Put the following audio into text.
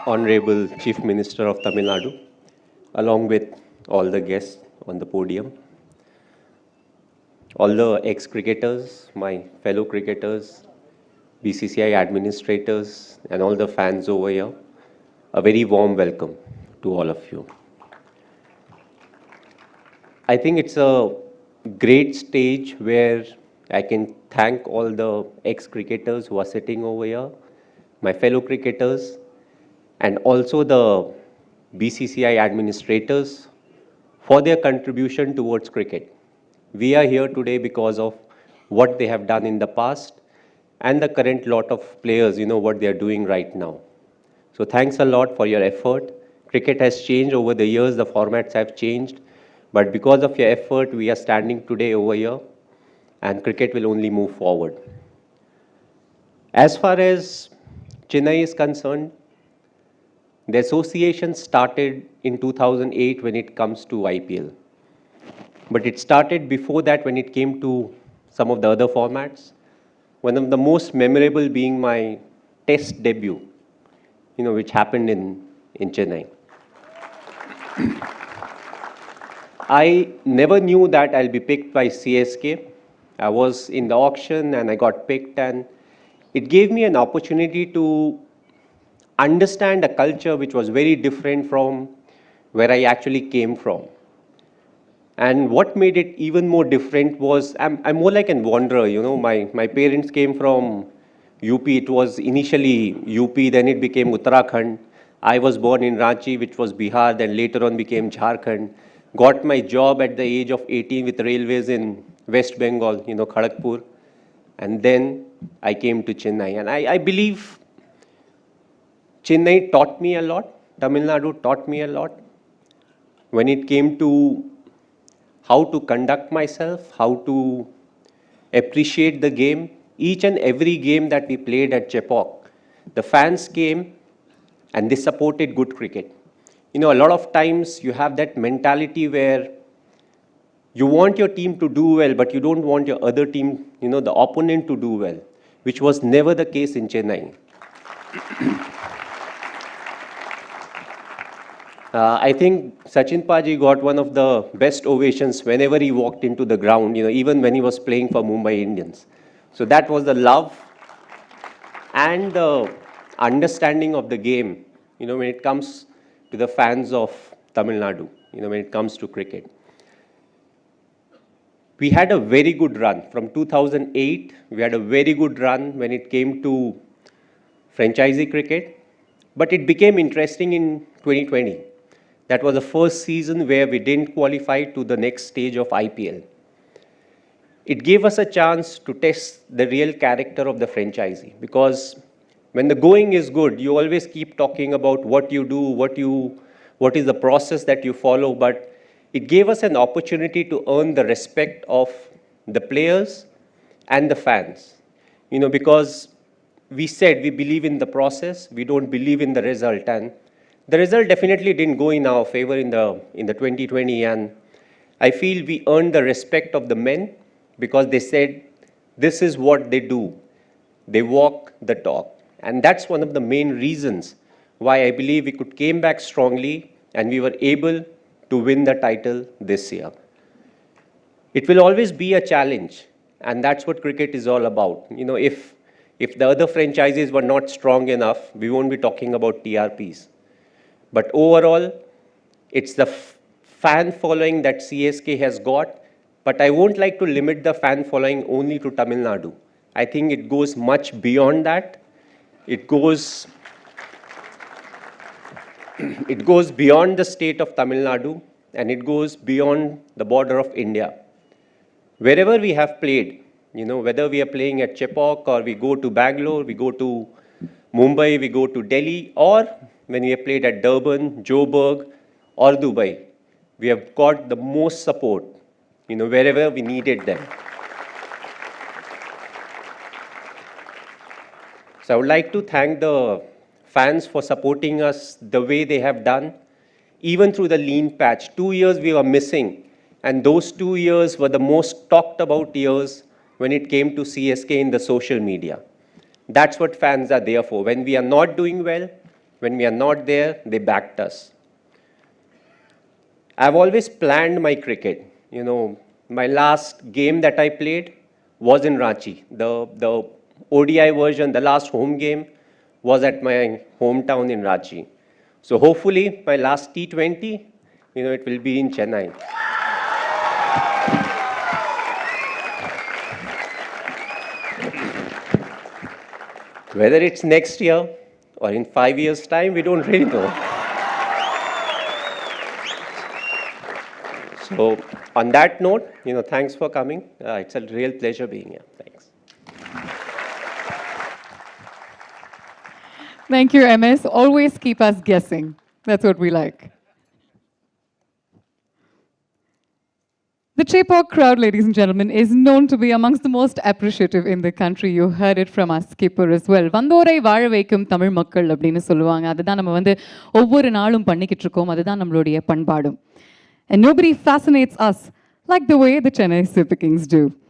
Honorable Chief Minister of Tamil Nadu, along with all the guests on the podium, all the ex-cricketers, my fellow cricketers, BCCI administrators, and all the fans over here, a very warm welcome to all of you. I think it's a great stage where I can thank all the ex-cricketers who are sitting over here, my fellow cricketers, and also the BCCI administrators for their contribution towards cricket. We are here today because of what they have done in the past and the current lot of players, what they are doing right now. So thanks a lot for your effort. Cricket has changed over the years, the formats have changed, but because of your effort, we are standing today over here, and cricket will only move forward. As far as Chennai is concerned, the association started in 2008 when it comes to IPL. But it started before that when it came to some of the other formats. One of the most memorable being my test debut, which happened in Chennai. I never knew that I'll be picked by CSK. I was in the auction and I got picked, and it gave me an opportunity to understand a culture which was very different from where I actually came from. And what made it even more different was I'm more like a wanderer, My parents came from UP. It was initially UP, then it became Uttarakhand. I was born in Ranchi, which was Bihar, then later on became Jharkhand. Got my job at the age of 18 with railways in West Bengal, Kharagpur. And then I came to Chennai. And I believe Chennai taught me a lot. Tamil Nadu taught me a lot. When it came to how to conduct myself, how to appreciate the game, each and every game that we played at Chepauk, the fans came and they supported good cricket. A lot of times you have that mentality where you want your team to do well, but you don't want your other team, the opponent to do well, which was never the case in Chennai. I think Sachin Paji got one of the best ovations whenever he walked into the ground, even when he was playing for Mumbai Indians. So that was the love and the understanding of the game, when it comes to the fans of Tamil Nadu, when it comes to cricket. We had a very good run. From 2008, we had a very good run when it came to franchisee cricket. But it became interesting in 2020. That was the first season where we didn't qualify to the next stage of IPL. It gave us a chance to test the real character of the franchisee, because when the going is good, you always keep talking about what you do, what is the process that you follow, but it gave us an opportunity to earn the respect of the players and the fans. Because we said we believe in the process, we don't believe in the result, and the result definitely didn't go in our favor in the 2020, and I feel we earned the respect of the men because they said this is what they do. They walk the talk. And that's one of the main reasons why I believe we came back strongly and we were able to win the title this year. It will always be a challenge, and that's what cricket is all about. If the other franchises were not strong enough, we won't be talking about TRPs. But overall, it's the fan following that CSK has got, but I won't like to limit the fan following only to Tamil Nadu. I think it goes much beyond that. It goes beyond the state of Tamil Nadu, and it goes beyond the border of India. Wherever we have played, whether we are playing at Chepauk or we go to Bangalore, we go to Mumbai, we go to Delhi, or when we have played at Durban, Joburg, or Dubai, we have got the most support, wherever we needed them. So I would like to thank the fans for supporting us the way they have done, even through the lean patch. 2 years we were missing, and those 2 years were the most talked about years when it came to CSK in the social media. That's what fans are there for. When we are not doing well, When we are not there, they backed us. I've always planned my cricket. You know, my last game that I played was in Ranchi. The ODI version, the last home game, was at my hometown in Ranchi. So hopefully, my last T20, it will be in Chennai. Whether it's next year or in 5 years' time, we don't really know. So on that note, thanks for coming. It's a real pleasure being here. Thanks. Thank you, MS. Always keep us guessing. That's what we like. The Chepauk crowd, ladies and gentlemen, is known to be amongst the most appreciative in the country. You heard it from our skipper as well. Vandorai வாழ வைக்கும் தமிழ் மக்கள் அப்படின்னு சொல்லுவாங்க. அதுதான் நம்ம வந்து ஒவ்வொரு நாளும் பண்ணிக்கிட்டு இருக்கோம். அதுதான் நம்மளுடைய பண்பாடும். And nobody fascinates us like the way the Chennai Super Kings do.